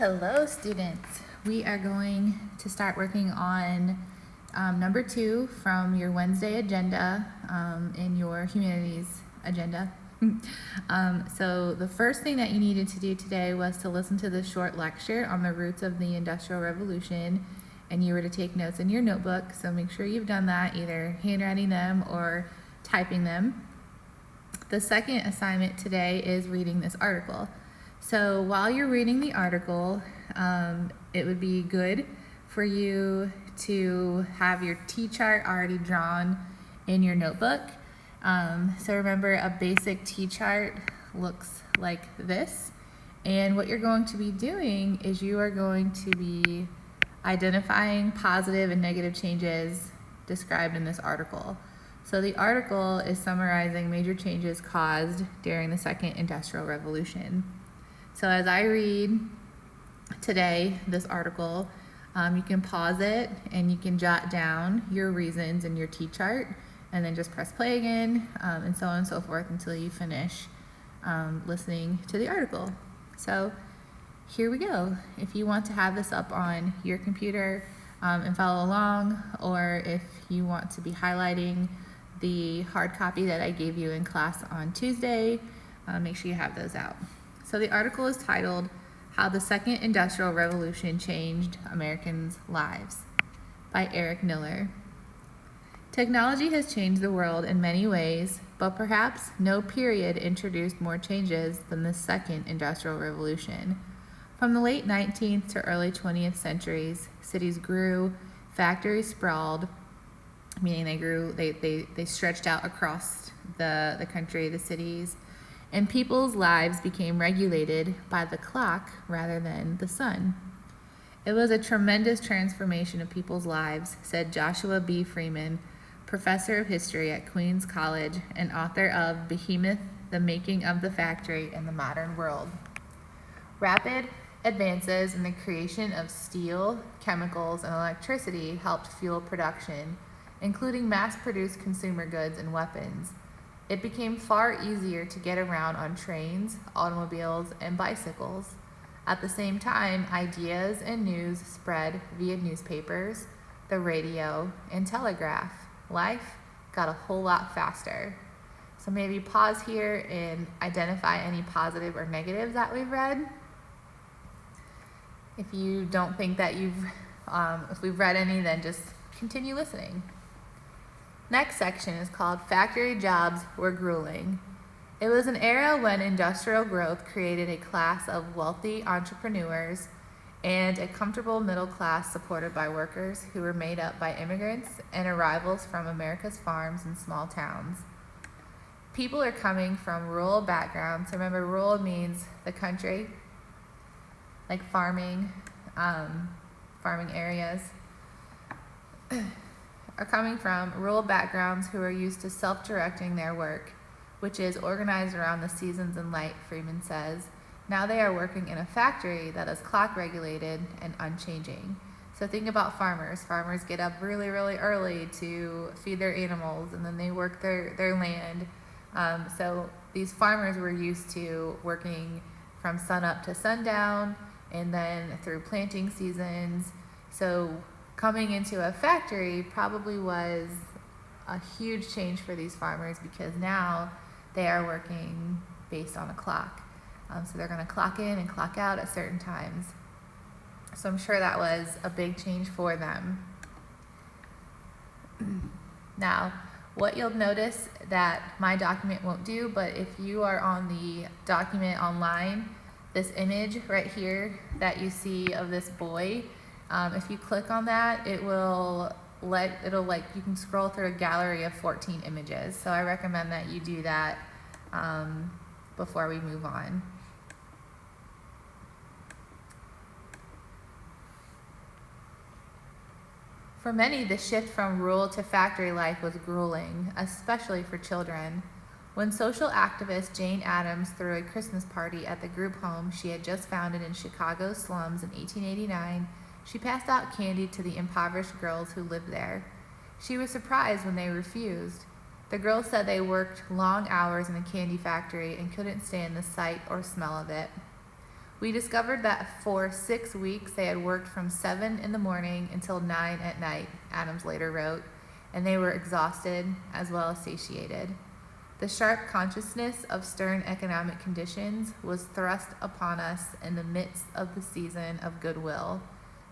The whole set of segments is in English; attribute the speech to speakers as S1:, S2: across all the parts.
S1: Hello, students. We are going to start working on number 2 from your Wednesday agenda in your humanities agenda. So the first thing that you needed to do today was to listen to this short lecture on the roots of the Industrial Revolution, and you were to take notes in your notebook. So make sure you've done that, either handwriting them or typing them. The second assignment today is reading this article. So while you're reading the article, it would be good for you to have your T-chart already drawn in your notebook. So remember, a basic T-chart looks like this. And what you're going to be doing is you are going to be identifying positive and negative changes described in this article. So the article is summarizing major changes caused during the Second Industrial Revolution. So as I read today this article, you can pause it and you can jot down your reasons in your T-chart and then just press play again, and so on and so forth until you finish listening to the article. So here we go. If you want to have this up on your computer and follow along, or if you want to be highlighting the hard copy that I gave you in class on Tuesday, make sure you have those out. So the article is titled, "How the Second Industrial Revolution Changed Americans' Lives" by Eric Miller. Technology has changed the world in many ways, but perhaps no period introduced more changes than the Second Industrial Revolution. From the late 19th to early 20th centuries, cities grew, factories sprawled, meaning they stretched out across the country, the cities, and people's lives became regulated by the clock rather than the sun. It was a tremendous transformation of people's lives, said Joshua B. Freeman, professor of history at Queens College and author of Behemoth, The Making of the Factory in the Modern World. Rapid advances in the creation of steel, chemicals, and electricity helped fuel production, including mass-produced consumer goods and weapons. It became far easier to get around on trains, automobiles, and bicycles. At the same time, ideas and news spread via newspapers, the radio, and telegraph. Life got a whole lot faster. So maybe pause here and identify any positive or negatives that we've read. If you don't think that if we've read any, then just continue listening. Next section is called Factory Jobs Were Grueling. It was an era when industrial growth created a class of wealthy entrepreneurs and a comfortable middle class supported by workers who were made up by immigrants and arrivals from America's farms and small towns. People are coming from rural backgrounds. Remember, rural means the country, like farming areas. Are coming from rural backgrounds who are used to self-directing their work, which is organized around the seasons and light, Freeman says. Now they are working in a factory that is clock regulated and unchanging. So think about farmers. Farmers get up really, really early to feed their animals, and then they work their land. So these farmers were used to working from sunup to sundown, and then through planting seasons. So coming into a factory probably was a huge change for these farmers because now they are working based on a clock. So they're going to clock in and clock out at certain times. So I'm sure that was a big change for them. Now, what you'll notice that my document won't do, but if you are on the document online, this image right here that you see of this boy, if you click on that, you can scroll through a gallery of 14 images. So I recommend that you do that before we move on. For many, the shift from rural to factory life was grueling, especially for children. When social activist Jane Addams threw a Christmas party at the group home she had just founded in Chicago's slums in 1889, she passed out candy to the impoverished girls who lived there. She was surprised when they refused. The girls said they worked long hours in the candy factory and couldn't stand the sight or smell of it. We discovered that for 6 weeks they had worked from 7 in the morning until 9 at night, Adams later wrote, and they were exhausted as well as satiated. The sharp consciousness of stern economic conditions was thrust upon us in the midst of the season of goodwill.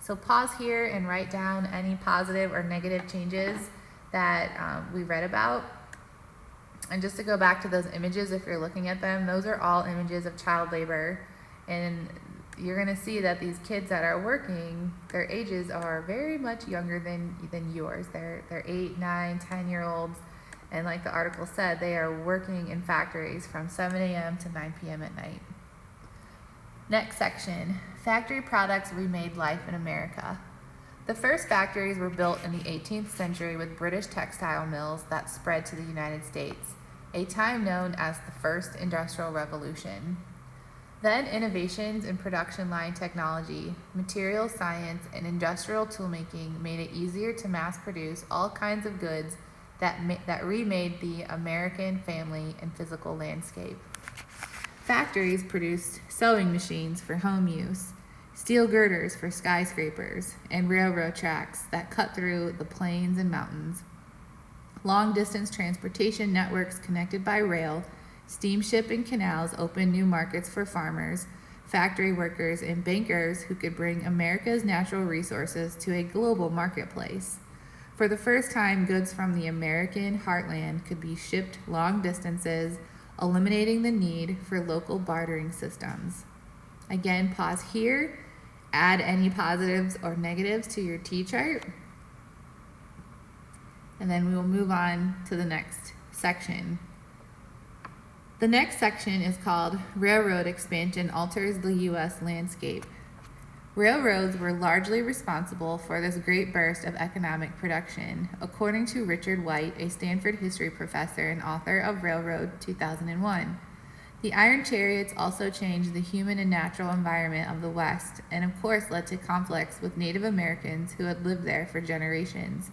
S1: So pause here and write down any positive or negative changes that we read about. And just to go back to those images, if you're looking at them, those are all images of child labor. And you're going to see that these kids that are working, their ages are very much younger than yours. They're 8, 9, 10-year-olds. And like the article said, they are working in factories from 7 a.m. to 9 p.m. at night. Next section, factory products remade life in America. The first factories were built in the 18th century with British textile mills that spread to the United States, a time known as the First Industrial Revolution. Then innovations in production line technology, material science, and industrial toolmaking made it easier to mass produce all kinds of goods that remade the American family and physical landscape. Factories produced sewing machines for home use, steel girders for skyscrapers, and railroad tracks that cut through the plains and mountains. Long-distance transportation networks connected by rail, steamship and canals opened new markets for farmers, factory workers, and bankers who could bring America's natural resources to a global marketplace. For the first time, goods from the American heartland could be shipped long distances, eliminating the need for local bartering systems. Again, pause here, add any positives or negatives to your T-chart, and then we will move on to the next section. The next section is called Railroad Expansion Alters the U.S. Landscape. Railroads were largely responsible for this great burst of economic production, according to Richard White, a Stanford history professor and author of Railroad 2001. The iron chariots also changed the human and natural environment of the West, and of course led to conflicts with Native Americans who had lived there for generations.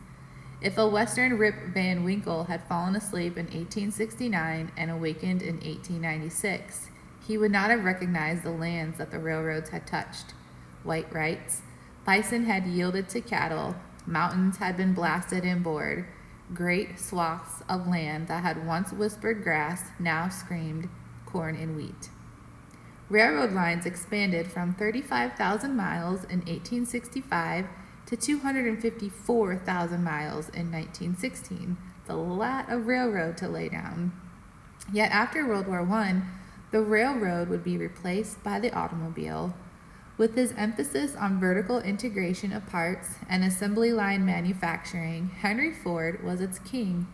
S1: If a Western Rip Van Winkle had fallen asleep in 1869 and awakened in 1896, he would not have recognized the lands that the railroads had touched. White writes, bison had yielded to cattle, mountains had been blasted and bored, great swaths of land that had once whispered grass now screamed corn and wheat. Railroad lines expanded from 35,000 miles in 1865 to 254,000 miles in 1916, the lot of railroad to lay down. Yet after World War I, the railroad would be replaced by the automobile. With his emphasis on vertical integration of parts and assembly line manufacturing, Henry Ford was its king.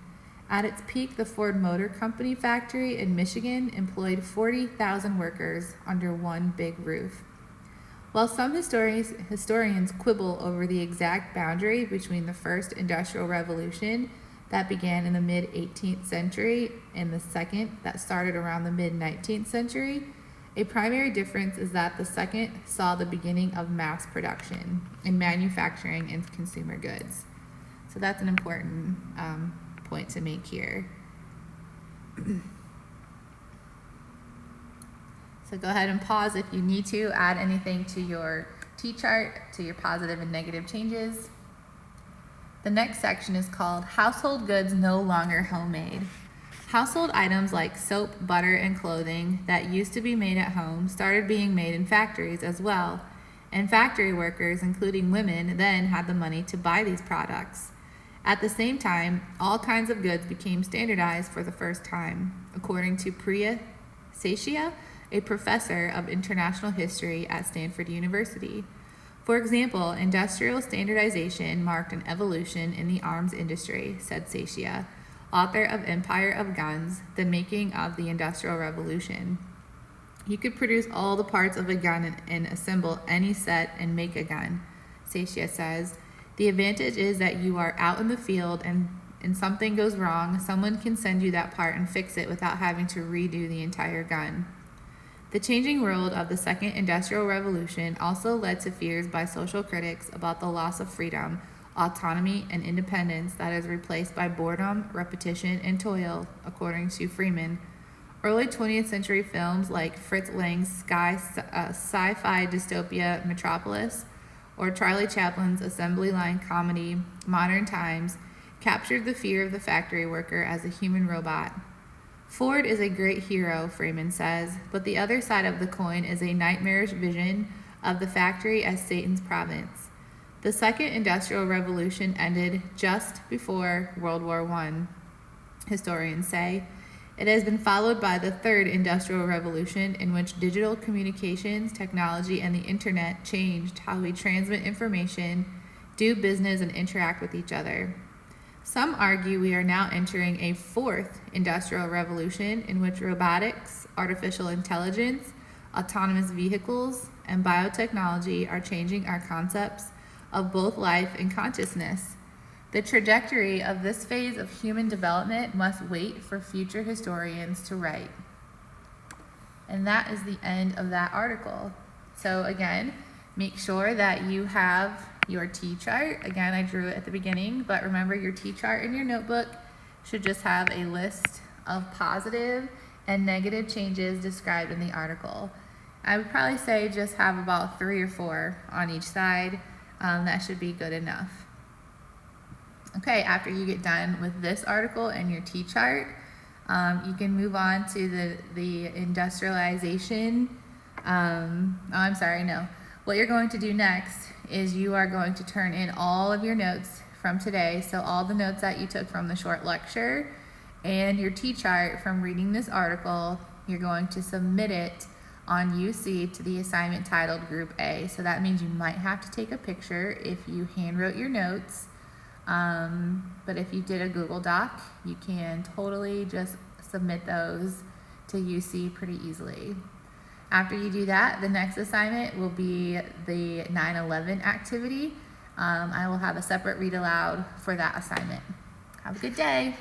S1: At its peak, the Ford Motor Company factory in Michigan employed 40,000 workers under one big roof. While some historians quibble over the exact boundary between the first industrial revolution that began in the mid-18th century and the second that started around the mid-19th century, a primary difference is that the second saw the beginning of mass production in manufacturing and consumer goods. So that's an important point to make here. So go ahead and pause if you need to add anything to your T-chart, to your positive and negative changes. The next section is called Household Goods No Longer Homemade. Household items like soap, butter, and clothing that used to be made at home started being made in factories as well, and factory workers, including women, then had the money to buy these products. At the same time, all kinds of goods became standardized for the first time, according to Priya Satia, a professor of international history at Stanford University. For example, industrial standardization marked an evolution in the arms industry, said Satia, author of Empire of Guns, The Making of the Industrial Revolution. You could produce all the parts of a gun and assemble any set and make a gun, Satia says. The advantage is that you are out in the field and something goes wrong, someone can send you that part and fix it without having to redo the entire gun. The changing world of the Second Industrial Revolution also led to fears by social critics about the loss of freedom, autonomy, and independence that is replaced by boredom, repetition, and toil, according to Freeman. Early 20th century films like Fritz Lang's sci-fi dystopia Metropolis or Charlie Chaplin's assembly line comedy Modern Times captured the fear of the factory worker as a human robot. Ford is a great hero, Freeman says, but the other side of the coin is a nightmarish vision of the factory as Satan's province. The Second Industrial Revolution ended just before World War I, historians say. It has been followed by the Third Industrial Revolution, in which digital communications, technology, and the internet changed how we transmit information, do business, and interact with each other. Some argue we are now entering a fourth industrial revolution in which robotics, artificial intelligence, autonomous vehicles, and biotechnology are changing our concepts of both life and consciousness. The trajectory of this phase of human development must wait for future historians to write. And that is the end of that article. So again, make sure that you have your T-chart. Again, I drew it at the beginning, but remember your T-chart in your notebook should just have a list of positive and negative changes described in the article. I would probably say just have about 3 or 4 on each side. That should be good enough. Okay, after you get done with this article and your T-chart, you can move on to the industrialization. What you're going to do next is you are going to turn in all of your notes from today. So all the notes that you took from the short lecture and your T-chart from reading this article, you're going to submit it on UC to the assignment titled Group A. So that means you might have to take a picture if you handwrote your notes. But if you did a Google Doc, you can totally just submit those to UC pretty easily. After you do that, the next assignment will be the 9/11 activity. I will have a separate read aloud for that assignment. Have a good day.